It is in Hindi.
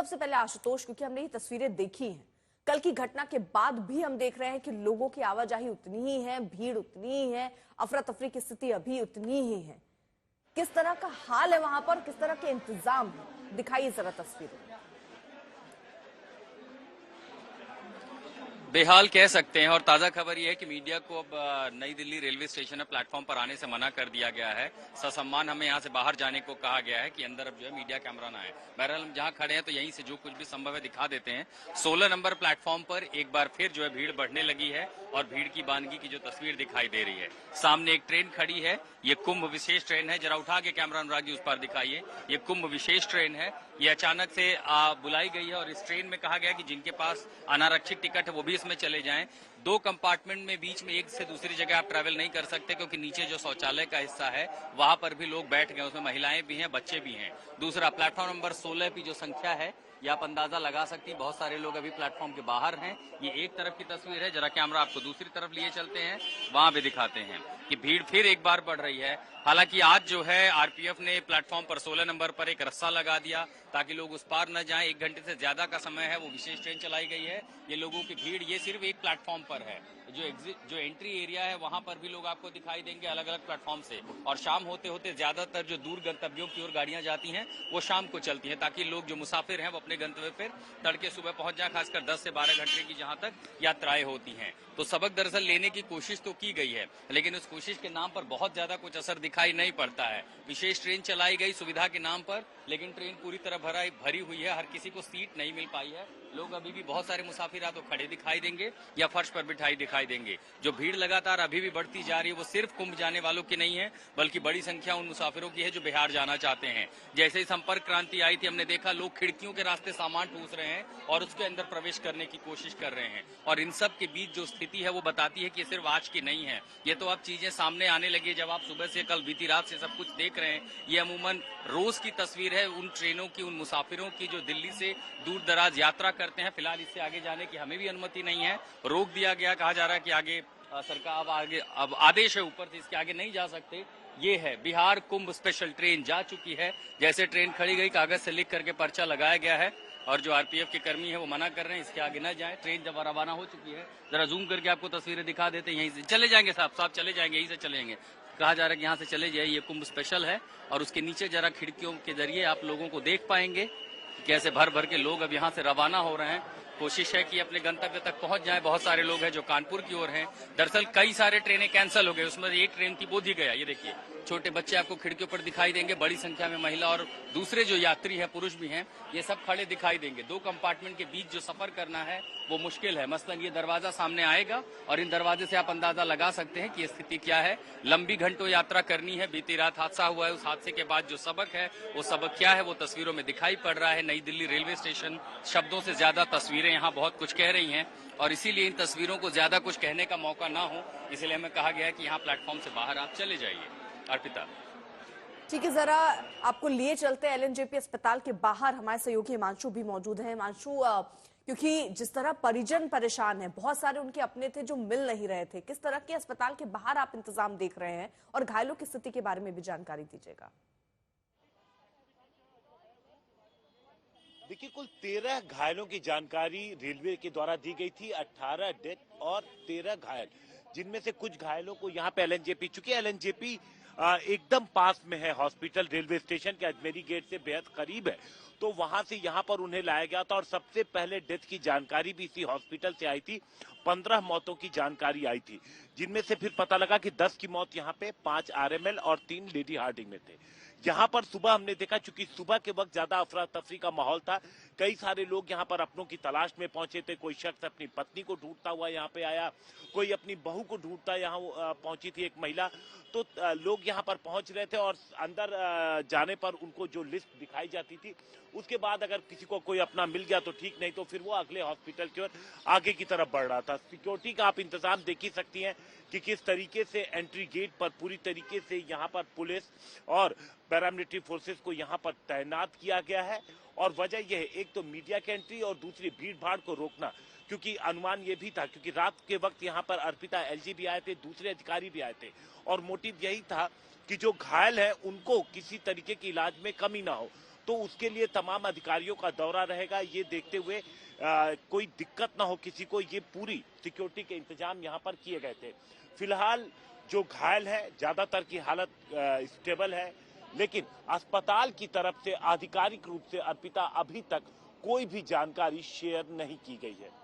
सबसे पहले आशुतोष, क्योंकि हमने ये तस्वीरें देखी हैं, कल की घटना के बाद भी हम देख रहे हैं कि लोगों की आवाजाही उतनी ही है, भीड़ उतनी ही है, अफरा तफरी की स्थिति अभी उतनी ही है। किस तरह का हाल है वहां पर, किस तरह के इंतजाम है, दिखाइए जरा तस्वीरें। बेहाल कह सकते हैं। और ताजा खबर यह है कि मीडिया को अब नई दिल्ली रेलवे स्टेशन में प्लेटफॉर्म पर आने से मना कर दिया गया है। ससम्मान हमें यहां से बाहर जाने को कहा गया है कि अंदर अब जो है मीडिया कैमरा ना आए। बहरहाल हम जहां खड़े हैं तो यहीं से जो कुछ भी संभव है दिखा देते हैं। 16 नंबर प्लेटफॉर्म पर एक बार फिर जो है भीड़ बढ़ने लगी है और भीड़ की बानगी की जो तस्वीर दिखाई दे रही है। सामने एक ट्रेन खड़ी है, ये कुंभ विशेष ट्रेन है। जरा उठा के कैमरा अनुराग जी उस पर दिखाइए। ये कुंभ विशेष ट्रेन है, ये अचानक से बुलाई गई है और इस ट्रेन में कहा गया कि जिनके पास अनारक्षित टिकट है वो भी इसमें चले जाएं। 2 कंपार्टमेंट में बीच में एक से दूसरी जगह आप ट्रैवल नहीं कर सकते, क्योंकि नीचे जो शौचालय का हिस्सा है वहां पर भी लोग बैठ गए, उसमें महिलाएं भी हैं, बच्चे भी हैं। दूसरा, प्लेटफॉर्म नंबर 16 की जो संख्या है ये आप अंदाजा लगा सकती हैं। बहुत सारे लोग अभी प्लेटफॉर्म के बाहर हैं। ये एक तरफ की तस्वीर है, जरा कैमरा आपको दूसरी तरफ लिए चलते हैं, वहां भी दिखाते हैं कि भीड़ फिर एक बार बढ़ रही है। हालांकि आज जो है आरपीएफ ने प्लेटफॉर्म पर 16 नंबर पर एक रस्सा लगा दिया ताकि लोग उस पार न जाएं। 1 घंटे से ज्यादा का समय है, वो विशेष ट्रेन चलाई गई है। ये लोगों की भीड़ ये सिर्फ एक प्लेटफॉर्म पर है। जो एंट्री एरिया है वहां पर भी लोग आपको दिखाई देंगे अलग अलग प्लेटफॉर्म से। और शाम होते होते ज्यादातर जो दूर गंतव्यों की ओर गाड़ियां जाती हैं वो शाम को चलती हैं, ताकि लोग जो मुसाफिर हैं वो अपने गंतव्य पर तड़के सुबह पहुंच जाए। खासकर 10 से 12 घंटे की जहां तक यात्राएं होती हैं, तो सबक दरअसल लेने की कोशिश तो की गई है, लेकिन उस कोशिश के नाम पर बहुत ज्यादा कुछ असर दिखाई नहीं पड़ता है। विशेष ट्रेन चलाई गई सुविधा के नाम पर, लेकिन ट्रेन पूरी तरह भरी हुई है, हर किसी को सीट नहीं मिल पाई है। लोग अभी भी बहुत सारे मुसाफिर तो खड़े दिखाई देंगे या फर्श पर बिठाई दिखाई देंगे। जो भीड़ लगातार अभी भी बढ़ती जा रही है वो सिर्फ कुंभ जाने वालों की नहीं है, बल्कि बड़ी संख्या उन मुसाफिरों की है जो बिहार जाना चाहते हैं। जैसे ही संपर्क क्रांति आई थी, हमने देखा लोग खिड़कियों के रास्ते सामान ठूस रहे हैं और उसके अंदर प्रवेश करने की कोशिश कर रहे हैं। और इन सब के बीच जो स्थिति है वो बताती है कि सिर्फ आज की नहीं है, ये तो अब चीजें सामने आने लगी। जब आप सुबह से कल बीती रात से सब कुछ देख रहे हैं, ये अमूमन रोज की तस्वीर है उन ट्रेनों की, उन मुसाफिरों की जो दिल्ली से दूर दराज यात्रा करते हैं। फिलहाल इससे आगे जाने की हमें भी अनुमति नहीं है, रोक दिया गया। कहा जा रहा है कि आगे सरकार अब आदेश है ऊपर से, इसके आगे नहीं जा सकते। ये है बिहार कुंभ स्पेशल ट्रेन जा चुकी है। जैसे ट्रेन खड़ी गई, कागज से लिख करके पर्चा लगाया गया है और जो आरपीएफ के कर्मी है वो मना कर रहे हैं इसके आगे न जाए। ट्रेन जब रवाना हो चुकी है, जरा जूम करके आपको तस्वीरें दिखा देते हैं। यहीं से चले जाएंगे साहब चले जाएंगे, यहीं से चलेंगे। कहा जा रहा है कि यहाँ से चले जाइए, ये कुंभ स्पेशल है। और उसके नीचे जरा खिड़कियों के जरिए आप लोगों को देख पाएंगे कैसे भर भर के लोग अब यहाँ से रवाना हो रहे हैं। कोशिश है कि अपने गंतव्य तक पहुंच जाएं। बहुत सारे लोग हैं जो कानपुर की ओर हैं। दरअसल कई सारे ट्रेनें कैंसिल हो गई, उसमें एक ट्रेन थी बोध गया। ये देखिए छोटे बच्चे आपको खिड़कियों पर दिखाई देंगे, बड़ी संख्या में महिला और दूसरे जो यात्री हैं पुरुष भी हैं, ये सब खड़े दिखाई देंगे। 2 कंपार्टमेंट के बीच जो सफर करना है वो मुश्किल है। मसलन ये दरवाजा सामने आएगा और इन दरवाजे से आप अंदाजा लगा सकते हैं कि स्थिति क्या है। लंबी घंटों यात्रा करनी है। बीती रात हादसा हुआ है, उस हादसे के बाद जो सबक है वो सबक क्या है वो तस्वीरों में दिखाई पड़ रहा है। नई दिल्ली रेलवे स्टेशन, शब्दों से ज्यादा तस्वीरें यहाँ बहुत कुछ कह रही हैं और इसीलिए इन तस्वीरों को ज्यादा कुछ कहने का मौका ना हो, इसलिए हमें कहा गया है कि यहाँ प्लेटफॉर्म से बाहर आप चले जाइए। अर्पिता, ठीक है, जरा आपको लिए चलते हैं एलएनजेपी अस्पताल के बाहर। हमारे सहयोगी हिमांशु भी मौजूद हैं। हिमांशु, क्योंकि जिस तरह परिजन परेशान हैं, बहुत सारे उनके अपने थे जो मिल नहीं रहे थे, किस तरह के अस्पताल के बाहर आप इंतजाम देख रहे हैं और घायलों की स्थिति के बारे में भी जानकारी दीजिएगा। देखिए, कुल 13 घायलों की जानकारी रेलवे के द्वारा दी गई थी। 18 डेथ और 13 घायल, जिनमें से कुछ घायलों को यहाँ पे एलएनजेपी, चूंकि एलएनजेपी एकदम पास में है हॉस्पिटल, रेलवे स्टेशन के अजमेरी गेट से बेहद करीब है, तो वहां से यहाँ पर उन्हें लाया गया था। और सबसे पहले डेथ की जानकारी भी इसी हॉस्पिटल से आई थी। 15 मौतों की जानकारी आई थी, जिनमें से फिर पता लगा कि 10 की मौत यहाँ पे 5 आरएमएल और 3 लेडी हार्डिंग में थे। यहाँ पर सुबह हमने देखा, चूंकि सुबह के वक्त ज्यादा अफरा तफरी का माहौल था, कई सारे लोग यहाँ पर अपनों की तलाश में पहुंचे थे। कोई शख्स अपनी पत्नी को ढूंढता हुआ यहाँ पे आया, कोई अपनी बहू को ढूंढता यहाँ पहुंची थी एक महिला। तो लोग यहाँ पर पहुंच रहे थे और अंदर जाने पर उनको जो लिस्ट दिखाई जाती थी, उसके बाद अगर किसी को कोई अपना मिल गया तो ठीक, नहीं तो फिर वो अगले हॉस्पिटल की ओर आगे की तरफ बढ़ रहा था। सिक्योरिटी का आप इंतजाम देख ही सकती हैं कि किस तरीके से एंट्री गेट पर पूरी तरीके से यहाँ पर पुलिस और पैरामिलिट्री फोर्सेस को यहाँ पर तैनात किया गया है। और वजह यह है, एक तो मीडिया की एंट्री और दूसरी भीड़ भाड़ को रोकना, क्योंकि अनुमान ये भी था, क्योंकि रात के वक्त यहाँ पर अर्पिता एलजी भी आए थे, दूसरे अधिकारी भी आए थे, और मोटिव यही था कि जो घायल है उनको किसी तरीके की इलाज में कमी ना हो। तो उसके लिए तमाम अधिकारियों का दौरा रहेगा। ये देखते हुए कोई दिक्कत ना हो किसी को, ये पूरी सिक्योरिटी के इंतजाम यहाँ पर किए गए थे। फिलहाल जो घायल है ज्यादातर की हालत स्टेबल है, लेकिन अस्पताल की तरफ से आधिकारिक रूप से अर्पिता अभी तक कोई भी जानकारी शेयर नहीं की गई है।